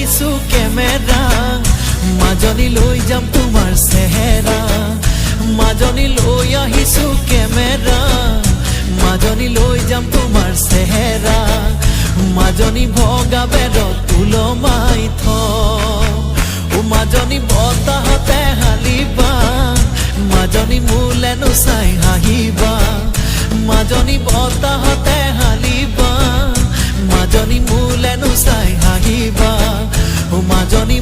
আহিছো কেমেৰা মাজনী লৈ যাম তোমাৰ চেহেৰা মাজনী লৈ আহিছো কেমেৰা মাজনী লৈ যাম তোমাৰ চেহেৰা মাজনী ভগা বেৰত ওলমাই থ মাজনী বতাহতে হালিবা মাজনী মোলেনো চাই হাঁহিবা মাজনী বতাহতে হালিবা মাজনী মোলেনো চাই হাঁহিবা মাজনী